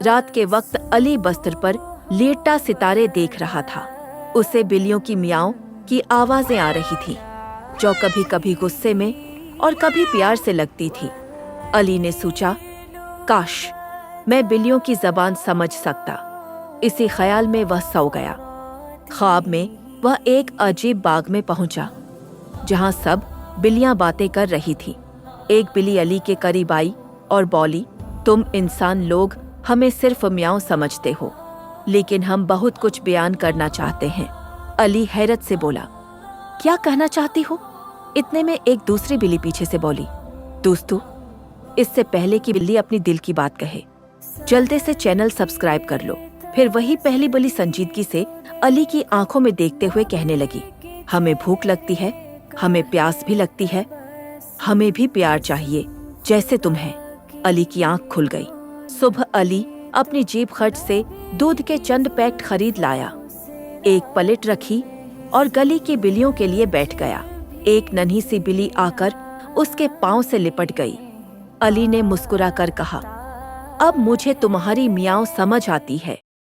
رات کے وقت علی بستر پر لیٹا ستارے دیکھ رہا تھا۔ اسے بلیوں کی میاؤں کی آوازیں آ رہی تھی، جو کبھی کبھی غصے میں اور کبھی پیار سے لگتی تھی۔ علی نے سوچا، کاش میں بلیوں کی زبان سمجھ سکتا۔ اسی خیال میں وہ سو گیا۔ خواب میں وہ ایک عجیب باغ میں پہنچا، جہاں سب بلیاں باتیں کر رہی تھی۔ ایک بلی علی کے قریب آئی اور بولی، تم انسان لوگ ہمیں صرف میاؤں سمجھتے ہو، لیکن ہم بہت کچھ بیان کرنا چاہتے ہیں۔ علی حیرت سے بولا، کیا کہنا چاہتی ہو؟ اتنے میں ایک دوسری بلی پیچھے سے بولی، دوستو، اس سے پہلے کہ بلی اپنی دل کی بات کہے، جلدی سے چینل سبسکرائب کر لو۔ پھر وہی پہلی بلی سنجیدگی سے علی کی آنکھوں میں دیکھتے ہوئے کہنے لگی، ہمیں بھوک لگتی ہے، ہمیں پیاس بھی لگتی ہے، ہمیں بھی پیار چاہیے جیسے تمہیں۔ علی کی آنکھ کھل گئی۔ صبح علی اپنی جیب خرچ سے دودھ کے چند پیکٹ خرید لایا، ایک پلیٹ رکھی اور گلی کی بلیوں کے لیے بیٹھ گیا۔ ایک ننھی سی بلی آ کر اس کے پاؤں سے لپٹ گئی۔ علی نے مسکرا کر کہا، اب مجھے تمہاری میاؤں سمجھ آتی ہے۔